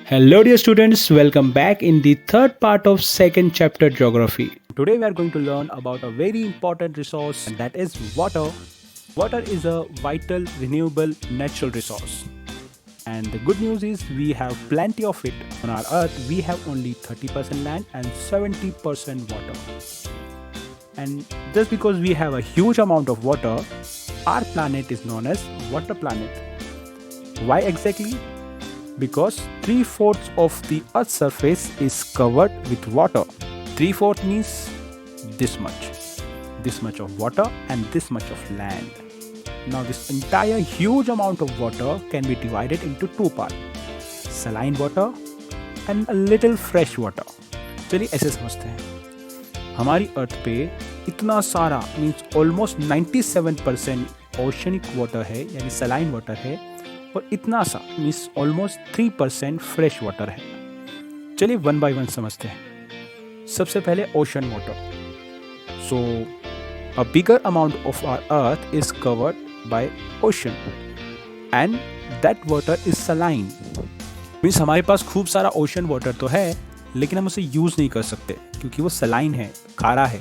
Hello dear students, welcome back in the third part of second chapter geography. Today we are going to learn about a very important resource, and that is water. Water is a vital renewable natural resource. And the good news is we have plenty of it. On our earth we have only 30% land and 70% water. And just because we have a huge amount of water, our planet is known as water planet. Why exactly? Because 3/4 of the Earth's surface is covered with water. 3/4 means this much of water and this much of land. Now, this entire huge amount of water can be divided into two parts: saline water and a little fresh water. चलिए ऐसे समझते हैं। हमारी अर्थ पे इतना सारा means almost 97% oceanic water है, यानी सलाइन वाटर है, और इतना सा मीन्स ऑलमोस्ट 3% फ्रेश वाटर है। चलिए वन बाय वन समझते हैं। सबसे पहले ocean water. So a bigger amount of our earth is covered by ocean and that water is saline. Means हमारे पास खूब सारा ओशन वाटर तो है, लेकिन हम उसे यूज़ नहीं कर सकते क्योंकि वो सलाइन है, खारा है,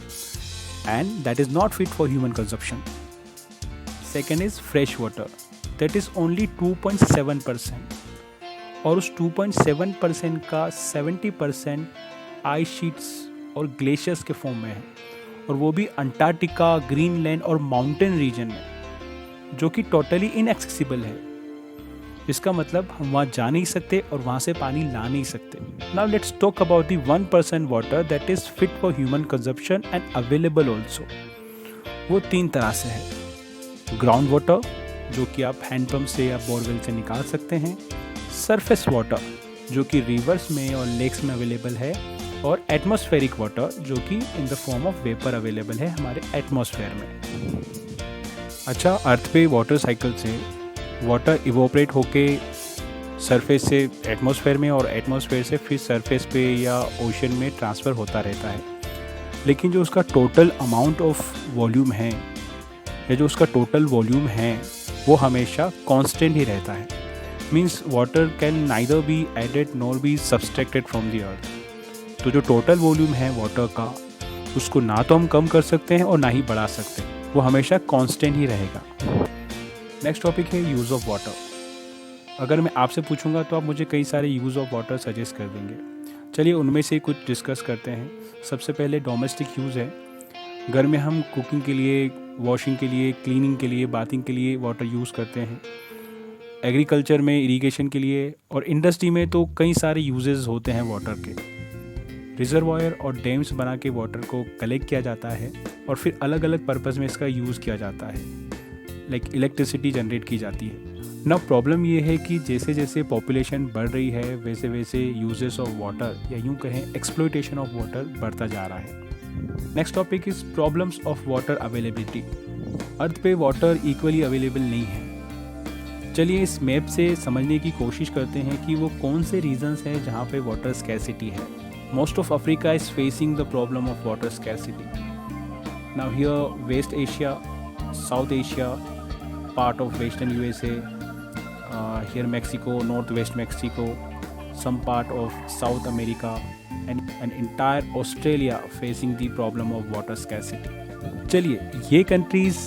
and that is not fit for human consumption. Second is fresh water, that is only 2.7%, और उस 2.7% का 70% आइस शीट्स और ग्लेशियर्स के फॉर्म में है, और वो भी अंटार्कटिका, ग्रीनलैंड और माउंटेन रीजन में, जो कि टोटली इनएक्सेसिबल है। इसका मतलब हम वहाँ जा नहीं सकते और वहाँ से पानी ला नहीं सकते। Now let's talk about the 1% water that is fit for human consumption and available also. वो 3 तरह से है। ग्राउंड वाटर, जो कि आप हैंडपम्प से या बोरवेल से निकाल सकते हैं। सरफेस वाटर, जो कि रिवर्स में और लेक्स में अवेलेबल है। और एटमॉस्फेरिक वाटर, जो कि in the form of vapour available है हमारे एटमॉस्फेयर में। अच्छा, अर्थ पे वाटर साइकिल से वाटर इवोपरेट होके सरफेस से एटमॉस्फेयर में और एटमॉस्फेयर से फिर सरफेस पे या ओशन में ट्रांसफ़र होता रहता है। लेकिन जो उसका टोटल अमाउंट ऑफ वॉल्यूम है, या जो उसका टोटल वॉल्यूम है, वो हमेशा कांस्टेंट ही रहता है। Means water can neither be added nor be subtracted from the earth. तो जो टोटल वॉल्यूम है वाटर का, उसको ना तो हम कम कर सकते हैं और ना ही बढ़ा सकते हैं, वो हमेशा कांस्टेंट ही रहेगा। नेक्स्ट टॉपिक है यूज़ ऑफ वाटर। अगर मैं आपसे पूछूंगा तो आप मुझे कई सारे यूज़ ऑफ वाटर सजेस्ट कर देंगे। चलिए उनमें से कुछ डिस्कस करते हैं। सबसे पहले डोमेस्टिक यूज़ है। घर में हम कुकिंग के लिए, वॉशिंग के लिए, क्लीनिंग के लिए, बाथिंग के लिए वाटर यूज़ करते हैं। एग्रीकल्चर में इरिगेशन के लिए, और इंडस्ट्री में तो कई सारे यूजेस होते हैं वाटर के। रिजर्वायर और डैम्स बना के वाटर को कलेक्ट किया जाता है और फिर अलग अलग पर्पज़ में इसका यूज़ किया जाता है, लाइक इलेक्ट्रिसिटी जनरेट की जाती है ना। प्रॉब्लम ये है कि जैसे जैसे पॉपुलेशन बढ़ रही है, वैसे वैसे यूजेस ऑफ वाटर, या यूँ कहें एक्सप्लॉयटेशन ऑफ वाटर, बढ़ता जा रहा है। Next topic is problems of water availability. Earth पे वाटर इक्वली अवेलेबल नहीं है। चलिए इस मैप से समझने की कोशिश करते हैं कि वो कौन से रीजन्स हैं जहाँ पे वाटर स्कैरसिटी है। Most of Africa is facing the problem of water scarcity. Now here West Asia, South Asia, part of western USA, here Mexico, northwest Mexico, some part of South America, and an entire Australia facing the problem of water scarcity. चलिए ये countries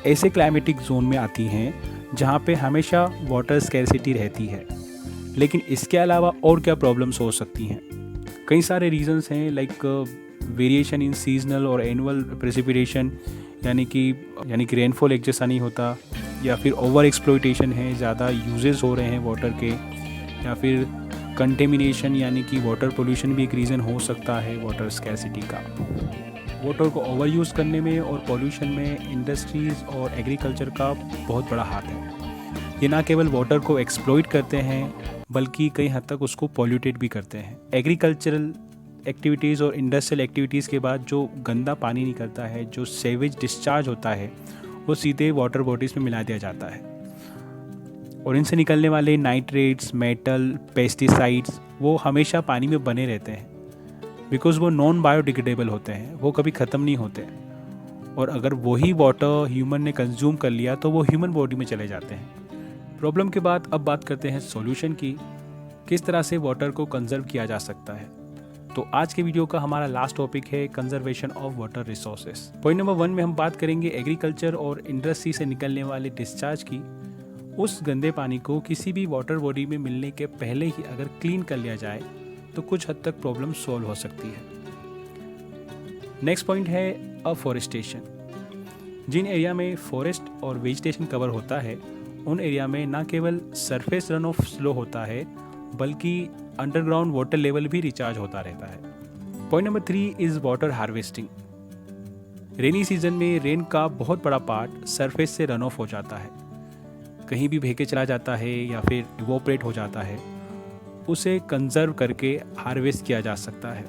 ऐसे climatic zone में आती हैं जहाँ पे हमेशा water scarcity रहती है। लेकिन इसके अलावा और क्या प्रॉब्लम्स हो सकती हैं? कई सारे रीजंस हैं, लाइक वेरिएशन इन सीजनल और एनुअल प्रेसिपिटेशन, यानी कि रेनफॉल एक जैसा नहीं होता, या फिर ओवर एक्सप्लॉयटेशन है, ज़्यादा यूजेस हो रहे हैं वाटर के, या फिर कंटेमिनेशन यानी कि वाटर पोल्यूशन भी एक रीज़न हो सकता है वाटर स्कैरसिटी का। वाटर को ओवर यूज़ करने में और पोल्यूशन में इंडस्ट्रीज़ और एग्रीकल्चर का बहुत बड़ा हाथ है। ये ना केवल वाटर को एक्सप्लॉइट करते हैं, बल्कि कई हद तक उसको पॉल्यूटेट भी करते हैं। एग्रीकल्चरल एक्टिविटीज़ और इंडस्ट्रियल एक्टिविटीज़ के बाद जो गंदा पानी निकलता है, जो सेवेज डिस्चार्ज होता है, वो सीधे वाटर बॉडीज़ में मिला दिया जाता है, और इनसे निकलने वाले नाइट्रेट्स, मेटल, पेस्टिसाइड्स वो हमेशा पानी में बने रहते हैं, बिकॉज़ वो नॉन बायोडिग्रेडेबल होते हैं, वो कभी ख़त्म नहीं होते। और अगर वही वाटर ह्यूमन ने कंज्यूम कर लिया तो वो ह्यूमन बॉडी में चले जाते हैं। प्रॉब्लम के बाद अब बात करते हैं सॉल्यूशन की। किस तरह से वाटर को कंजर्व किया जा सकता है। तो आज के वीडियो का हमारा लास्ट टॉपिक है conservation of water resources. Point number 1 में हम बात करेंगे एग्रीकल्चर और इंडस्ट्री से निकलने वाले डिस्चार्ज की। उस गंदे पानी को किसी भी वाटर बॉडी में मिलने के पहले ही अगर क्लीन कर लिया जाए तो कुछ हद तक प्रॉब्लम सॉल्व हो सकती है। नेक्स्ट पॉइंट है अफॉरेस्टेशन। जिन एरिया में फॉरेस्ट और वेजिटेशन कवर होता है उन एरिया में न केवल सरफेस रन ऑफ स्लो होता है बल्कि अंडरग्राउंड वाटर लेवल भी रिचार्ज होता रहता है। Point number 3 is water harvesting. Rainy season में रेन का बहुत बड़ा पार्ट सरफेस से रन ऑफ हो जाता है, कहीं भी बह के चला जाता है या फिर इवोपरेट हो जाता है। उसे कंजर्व करके हार्वेस्ट किया जा सकता है।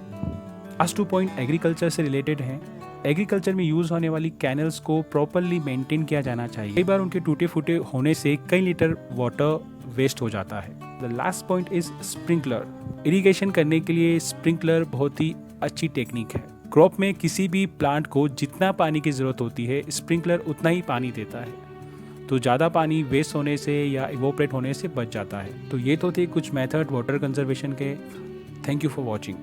आज 2 पॉइंट एग्रीकल्चर से रिलेटेड हैं। एग्रीकल्चर में यूज़ होने वाली कैनल्स को प्रॉपरली मेंटेन किया जाना चाहिए। कई बार उनके टूटे फूटे होने से कई लीटर वाटर वेस्ट हो जाता है। The last point is sprinkler. Irrigation करने के लिए स्प्रिंकलर बहुत ही अच्छी टेक्निक है। क्रॉप में किसी भी प्लांट को जितना पानी की ज़रूरत होती है स्प्रिंकलर उतना ही पानी देता है, तो ज़्यादा पानी वेस्ट होने से या इवोपरेट होने से बच जाता है। तो ये तो थे कुछ मेथड वाटर कंजर्वेशन के। Thank you for watching.